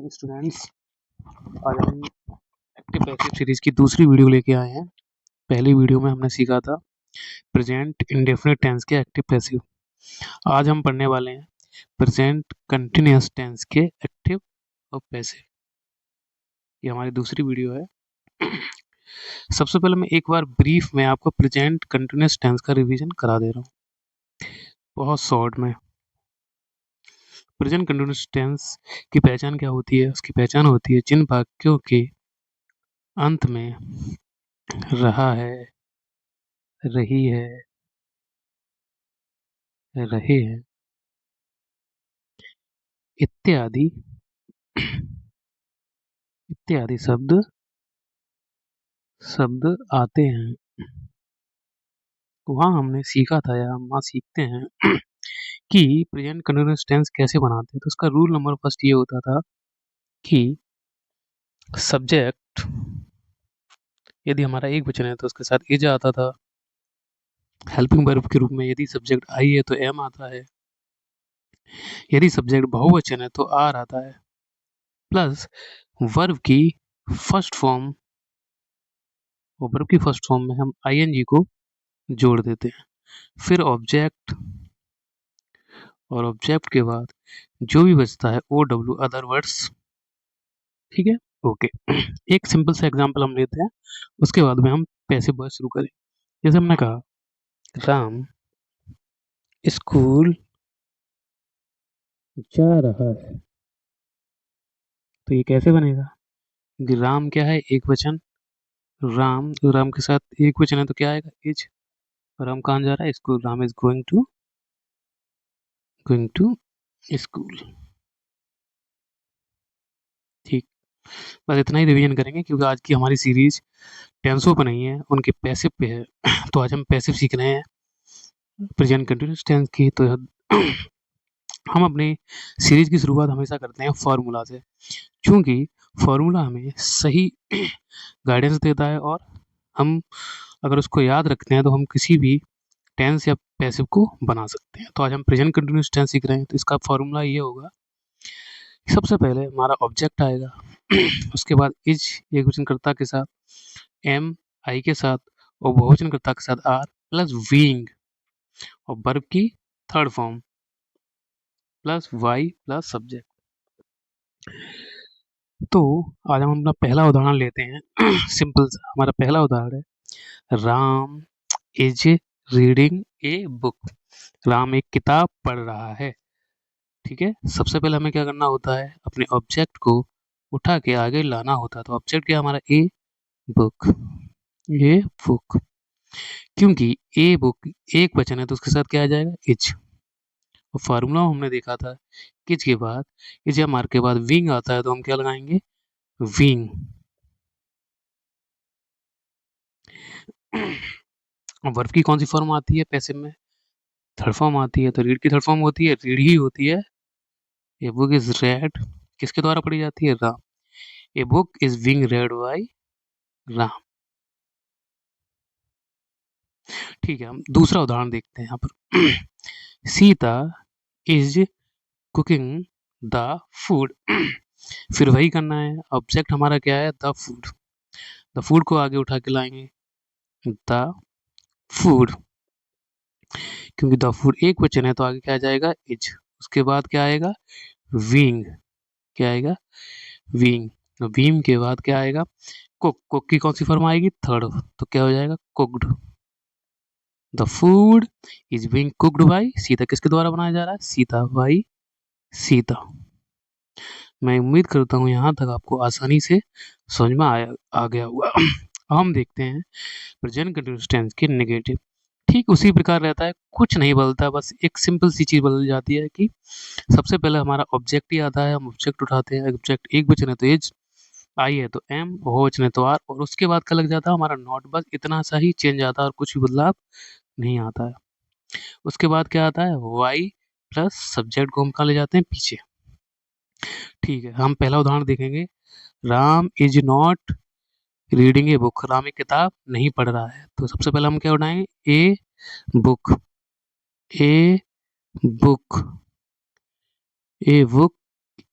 Students, आज हम active passive series की दूसरी वीडियो लेके आए हैं। पहली वीडियो में हमने सीखा था प्रेजेंट इंडेफिनिट टेंस के एक्टिव पैसिव। आज हम पढ़ने वाले हैं प्रेजेंट कंटिन्यूअस टेंस के एक्टिव और पैसिव। ये हमारी दूसरी वीडियो है। सबसे पहले मैं एक बार ब्रीफ में आपको प्रेजेंट कंटिन्यूअस टेंस का रिवीजन करा दे रहा हूँ, बहुत शॉर्ट में। प्रेजेंट कंटिन्यूअस टेंस की पहचान क्या होती है? उसकी पहचान होती है जिन वाक्यों के अंत में रहा है, रही है, रहे हैं इत्यादि इत्यादि शब्द आते हैं। वहाँ हमने सीखा था, या हम वहाँ सीखते हैं कि प्रेजेंट कंटिन्यूअस टेंस कैसे बनाते हैं। तो उसका रूल नंबर फर्स्ट ये होता था कि सब्जेक्ट यदि हमारा एक वचन है तो उसके साथ इज आता था हेल्पिंग वर्ब के रूप में। यदि सब्जेक्ट आई है तो एम आता है। यदि सब्जेक्ट बहुवचन है तो आर आता है, प्लस वर्ब की फर्स्ट फॉर्म, और वर्ब की फर्स्ट फॉर्म में हम आईएनजी को जोड़ देते हैं। फिर ऑब्जेक्ट, और ऑब्जेक्ट के बाद जो भी बचता है ओ डब्ल्यू, अदर वर्ड्स। ठीक है, ओके। एक सिंपल सा एग्जांपल हम लेते हैं, उसके बाद में हम पैसिव वॉइस शुरू करें। जैसे हमने कहा राम स्कूल जा रहा है, तो ये कैसे बनेगा? कि राम क्या है? एक वचन। राम, राम के साथ एक वचन है तो क्या आएगा? इज। और राम कहाँ जा रहा है? School. Ram is going to school. ठीक, बस इतना ही रिवीजन करेंगे क्योंकि आज की हमारी सीरीज टेंसों पर नहीं है, उनके पैसिव पे है। तो आज हम पैसिव सीख रहे हैं प्रेजेंट कंटिन्यूअस टेंस की। तो हम अपने सीरीज की शुरुआत हमेशा करते हैं फॉर्मूला से, क्योंकि फॉर्मूला हमें सही गाइडेंस देता है, और हम अगर उसको याद रखते हैं तो हम किसी भी टेंस या पैसिव को बना सकते हैं। तो आज हम प्रेजेंट कंटिन्यूअस टेंस सीख रहे हैं, तो इसका फॉर्मूला ये होगा। सबसे पहले हमारा ऑब्जेक्ट आएगा, उसके बाद इज एक वचनकर्ता के साथ, एम आई के साथ, और बहुवचनकर्ता के साथ आर, प्लस बीइंग, और वर्ब की third form, plus Y, plus subject. तो आज हम अपना पहला उदाहरण लेते हैं। सिंपल सा हमारा पहला उदाहरण है Ram is reading a book. Ram एक किताब पढ़ रहा है। ठीक है, सबसे पहले हमें क्या करना होता है? अपने ऑब्जेक्ट को उठा के आगे लाना होता है। तो ऑब्जेक्ट क्या हमारा? ए बुक, ए बुक। क्योंकि ए बुक एक वचन है तो उसके साथ क्या आ जाएगा? इज। और फार्मूला हमने देखा था, किज के बाद, इज या मार के बाद विंग आता है, तो हम क्या लगाएंगे? विंग। वर्ब की कौन सी फॉर्म आती है पैसिव में? थर्ड फॉर्म आती है। तो रीड की थर्ड फॉर्म होती है, रीड ही होती है। ए बुक इज रेड किसके द्वारा पढ़ी जाती है? Ram. A book is being read by Ram. ठीक है, हम दूसरा उदाहरण देखते हैं यहाँ पर। Sita is cooking the food. फिर वही करना है, ऑब्जेक्ट हमारा क्या है? The food. द फूड को आगे उठा के लाएंगे, द फूड। क्योंकि द फूड एक वचन है तो आगे क्या आ जाएगा? इज। उसके बाद क्या आएगा? विंग। क्या आएगा? विंग। विंग के बाद क्या आएगा? कुक। कुक की कौन सी फॉर्म आएगी? थर्ड। तो क्या हो जाएगा? Cooked. The food is being cooked by Sita. किसके द्वारा बनाया जा रहा है? सीता, बाई सीता। मैं उम्मीद करता हूँ यहाँ तक आपको आसानी से समझ में आ गया होगा। अब हम देखते हैं प्रेजेंट कंटिन्यूअस टेंस के नेगेटिव। ठीक उसी प्रकार रहता है, कुछ नहीं बदलता, बस एक सिंपल सी चीज बदल जाती है कि सबसे पहले हमारा ऑब्जेक्ट ही आता है। हम ऑब्जेक्ट उठाते हैं, ऑब्जेक्ट एक वचन है तो इज, आई है तो एम, बहुवचन है तो आर, और उसके बाद क्या लग जाता है? हमारा नॉट। बस इतना सा ही चेंज आता है और कुछ भी बदलाव नहीं आता है। उसके बाद क्या आता है? वाई प्लस सब्जेक्ट को हम कहाँ ले जाते हैं? पीछे। ठीक है, हम पहला उदाहरण देखेंगे। Ram is not reading a book. Ram एक किताब नहीं पढ़ रहा है। तो सबसे पहले हम क्या उठाएंगे? ए book. A book, a book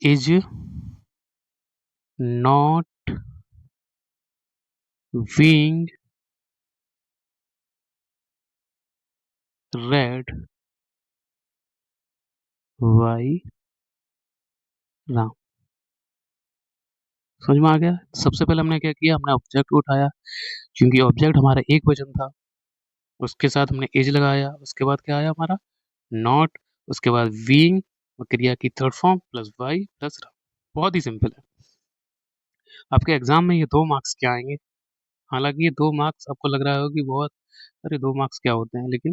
is not being read by Ram. समझ में आ गया? सबसे पहले हमने क्या किया, हमने ऑब्जेक्ट को उठाया, क्योंकि ऑब्जेक्ट हमारा एक वचन था, उसके साथ हमने इज लगाया, उसके बाद क्या आया हमारा नॉट, उसके बाद बीइंग और क्रिया की third form plus Y plus Ram. बहुत ही सिंपल है। आपके एग्जाम में ये 2 मार्क्स क्या आएंगे? हालांकि ये 2 मार्क्स आपको लग रहा होगा कि बहुत, अरे 2 मार्क्स क्या होते हैं, लेकिन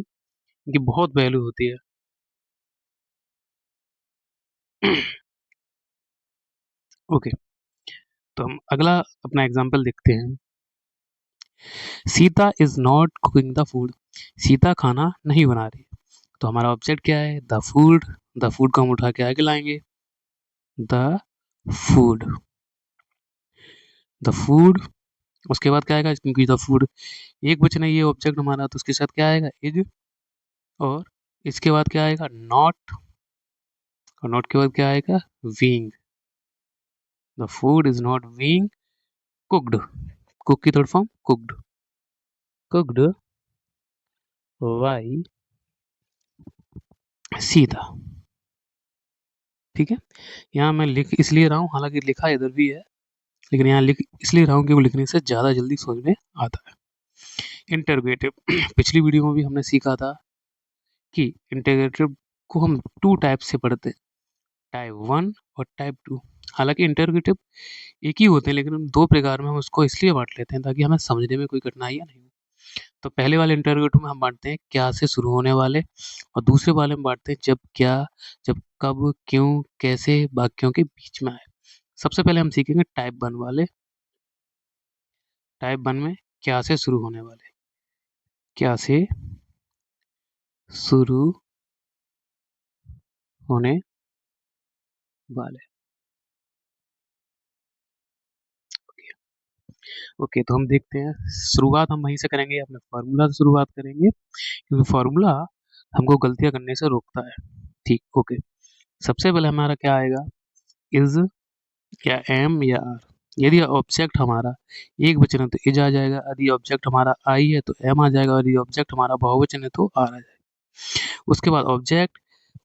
इनकी बहुत वैल्यू होती है। ओके, तो हम अगला अपना एग्जाम्पल देखते हैं। Sita is not cooking the food. Sita खाना नहीं बना रही। तो हमारा ऑब्जेक्ट क्या है, द फूड। द फूड को हम उठा के आगे लाएंगे, द फूड। द फूड, उसके बाद क्या आएगा, क्योंकि द फूड एक वचन है ये ऑब्जेक्ट हमारा, तो उसके साथ क्या आएगा इज, और इसके बाद क्या आएगा नॉट, और नॉट के बाद क्या आएगा being. The food is not being cooked. Cook की third form cooked. Cooked by Sita. ठीक है, यहाँ मैं लिख इसलिए रहा हूँ, हालांकि लिखा इधर भी है, लेकिन यहाँ लिख इसलिए रहा हूँ कि वो लिखने से ज़्यादा जल्दी समझ में आता है। इंटरोगेटिव पिछली वीडियो में भी हमने सीखा था कि इंटरोगेटिव को हम 2 टाइप से पढ़ते हैं, टाइप 1 और टाइप 2। हालांकि इंटरोगेटिव एक ही होते हैं, लेकिन हम 2 प्रकार में हम उसको इसलिए बांट लेते हैं ताकि हमें समझने में कोई कठिनाइयाँ नहीं हो। तो पहले वाले इंटरोगेटिव में हम बांटते हैं क्या से शुरू होने वाले, और दूसरे वाले में बांटते हैं जब क्या, जब कब, क्यों, कैसे वाक्यों के बीच में आए। सबसे पहले हम सीखेंगे टाइप 1 वाले। टाइप 1 में क्या से शुरू होने वाले, क्या से शुरू होने वाले। ओके, तो हम देखते हैं, शुरुआत हम वहीं से करेंगे, अपने फार्मूला से शुरुआत करेंगे, क्योंकि फार्मूला हमको गलतियां करने से रोकता है। ठीक, ओके। सबसे पहले हमारा क्या आएगा, इज या एम या आर। यदि ऑब्जेक्ट हमारा एक वचन है तो इज आ जाएगा, यदि ऑब्जेक्ट हमारा आई है तो एम आ जाएगा, और यदि ऑब्जेक्ट हमारा बहुवचन है तो आर आ जाएगा। उसके बाद ऑब्जेक्ट,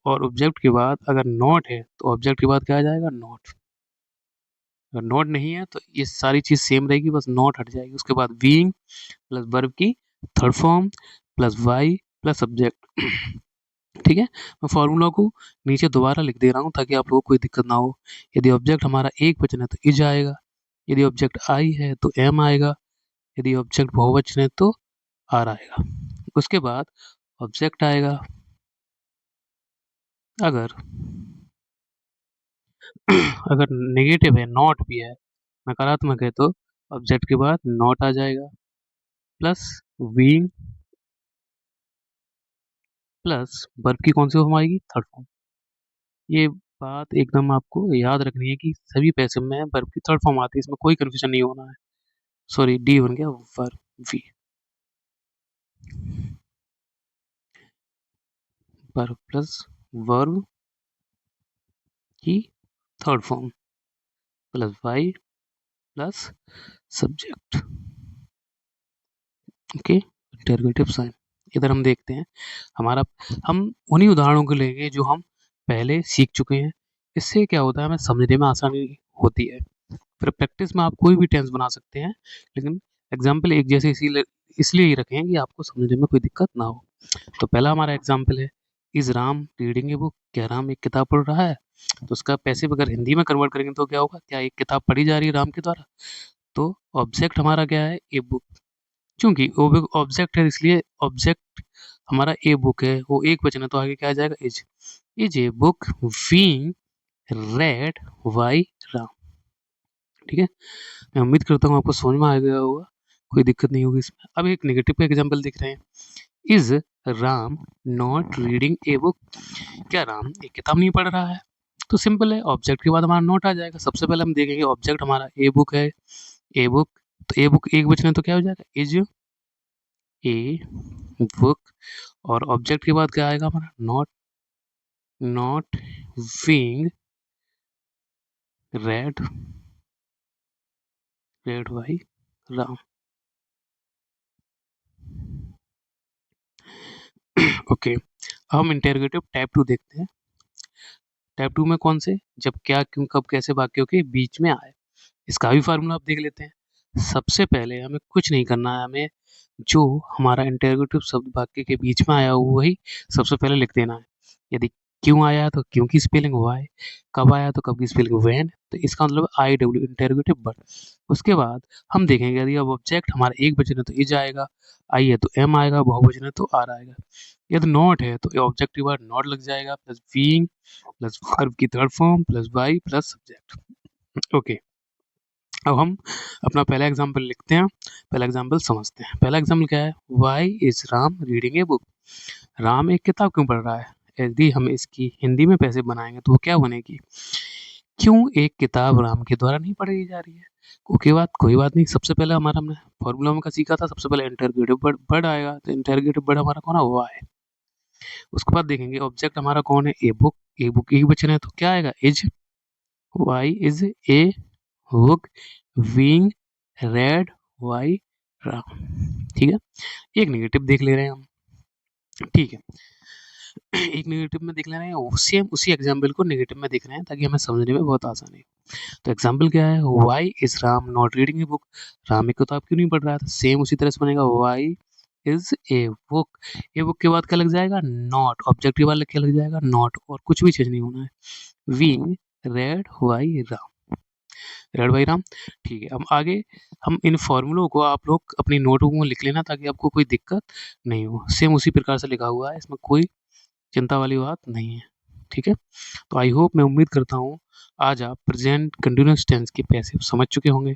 और ऑब्जेक्ट के बाद अगर नॉट है तो ऑब्जेक्ट के बाद क्या आ जाएगा नॉट। अगर नॉट नहीं है तो ये सारी चीज सेम रहेगी, बस नॉट हट जाएगी। उसके बाद बीइंग प्लस वर्ब की third form plus Y plus subject. ठीक है, मैं फॉर्मूला को नीचे दोबारा लिख दे रहा हूँ ताकि आप लोगों को कोई दिक्कत ना हो। यदि ऑब्जेक्ट हमारा एक वचन है तो इज आएगा, यदि ऑब्जेक्ट आई है तो एम आएगा, यदि ऑब्जेक्ट बहुवचन है तो आर आएगा। उसके बाद ऑब्जेक्ट आएगा, अगर अगर नेगेटिव है, नॉट भी है, नकारात्मक है, तो ऑब्जेक्ट के बाद नॉट आ जाएगा, प्लस बीइंग प्लस वर्ब की कौन सी फॉर्म आएगी थर्ड फॉर्म। ये बात एकदम आपको याद रखनी है कि सभी पैसे में वर्ब की थर्ड फॉर्म आती है, इसमें कोई कंफ्यूजन नहीं होना है। सॉरी, डी बन गया verb, V verb plus verb की third form plus Y plus subject. Okay, interrogative sign. इधर हम देखते हैं हमारा, हम उन्हीं उदाहरणों को लेंगे जो हम पहले सीख चुके हैं। इससे क्या होता है, हमें समझने में आसानी होती है। फिर प्रैक्टिस में आप कोई भी टेंस बना सकते हैं, लेकिन एग्जाम्पल एक जैसे इसीलिए इसलिए ही रखें कि आपको समझने में कोई दिक्कत ना हो। तो पहला हमारा एग्जाम्पल है, is Ram reading a book. क्या राम एक किताब पढ़ रहा है? तो उसका पैसिव अगर हिंदी में कन्वर्ट करेंगे तो क्या होगा, क्या एक किताब पढ़ी जा रही है राम के द्वारा? तो ऑब्जेक्ट हमारा क्या है, ए बुक। चूंकि ऑब्जेक्ट है इसलिए ऑब्जेक्ट हमारा ए बुक है, वो एक वचन है तो आगे क्या आ जाएगा is a book being read by Ram. ठीक है, मैं उम्मीद करता हूँ आपको समझ में आ गया होगा, कोई दिक्कत नहीं होगी इसमें। अब एक नेगेटिव का एग्जांपल देख रहे हैं, is Ram not reading a book. क्या राम एक किताब नहीं पढ़ रहा है? तो सिंपल है, ऑब्जेक्ट के बाद हमारा नॉट आ जाएगा। सबसे पहले हम देखेंगे ऑब्जेक्ट हमारा ए बुक है, ए बुक, तो ए बुक एक वचन है तो क्या हो जाएगा इज ए बुक, और ऑब्जेक्ट के बाद क्या आएगा हमारा not, not being red red भाई राम। ओके, हम इंटेरोगेटिव टाइप 2 देखते हैं। टाइप 2 में कौन से, जब, क्या, क्यों, कब, कैसे वाक्यों के बीच में आए। इसका भी फार्मूला आप देख लेते हैं। सबसे पहले हमें कुछ नहीं करना है, हमें जो हमारा इंटेरोगेटिव शब्द वाक्य के बीच में आया हो वही सबसे पहले लिख देना है। यदि क्यों आया तो क्यों की स्पेलिंग वाई, कब आया तो कब की स्पेलिंग वैन, तो इसका मतलब आई डब्ल्यू इंटेरोगेटिव बट। उसके बाद हम देखेंगे यदि अब ऑब्जेक्ट हमारा एक वचन है तो इज आएगा, आई है तो एम आएगा, बहुवचन है तो आर आएगा। यदि नॉट है तो ऑब्जेक्ट के बाद नॉट लग जाएगा, प्लस बीइंग प्लस वर्ब की third form plus Y plus subject. Okay, अब हम अपना पहला एग्जाम्पल लिखते हैं, पहला एग्जाम्पल समझते हैं। पहला एग्जाम्पल क्या है, why is Ram reading a book. Ram एक किताब क्यों पढ़ रहा है। यदि हम इसकी हिंदी में पैसे बनाएंगे तो वो क्या बनेगी, क्यों एक किताब राम के द्वारा नहीं पढ़ी जा रही है। कोई बात नहीं, सबसे पहले हमारा हमने फॉर्मूला में का सीखा था, सबसे पहले इंटरगेटिव वर्ड आएगा, तो इंटरगेटिव वर्ड हमारा कौन है, हुआ है। उसके बाद देखेंगे ऑब्जेक्ट हमारा कौन है, ए बुक। ए बुक एक बचन है तो क्या आएगा, is. Why is a book being read by Ram. ठीक है, एक नेगेटिव देख ले रहे हैं हम। ठीक है, एक नेगेटिव में देख ले रहे हैं, सेम उसी एग्जाम्पल को नेगेटिव में देख रहे हैं ताकि हमें समझने में बहुत आसानी हो। तो एग्जाम्पल क्या है, why is Ram not reading a book. Ram एक किताब क्यों नहीं पढ़ रहा है, सेम उसी तरह से बनेगा, why is a book. A book के बाद क्या लग जाएगा, नॉट। ऑब्जेक्टिव वाला क्या लग जाएगा, नॉट, और कुछ भी चेंज नहीं होना है। Being read by Ram, read by Ram. ठीक है, अब आगे हम इन फॉर्मूलों को आप लोग अपनी नोटबुक में लिख लेना ताकि आपको कोई दिक्कत नहीं हो। सेम उसी प्रकार से लिखा हुआ है, इसमें कोई चिंता वाली बात नहीं है। ठीक है, तो आई होप, मैं उम्मीद करता हूँ आज आप प्रेजेंट कंटिन्यूस टेंस के पैसिव समझ चुके होंगे।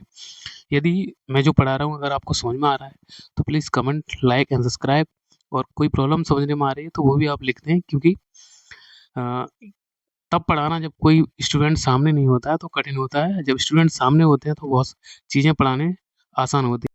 यदि मैं जो पढ़ा रहा हूँ अगर आपको समझ में आ रहा है तो please comment, like and subscribe. और कोई प्रॉब्लम समझने में आ रही है तो वो भी आप लिख दें, क्योंकि तब पढ़ाना जब कोई स्टूडेंट सामने नहीं होता है तो कठिन होता है, जब स्टूडेंट सामने होते हैं तो बहुत चीज़ें पढ़ाने आसान होती हैं।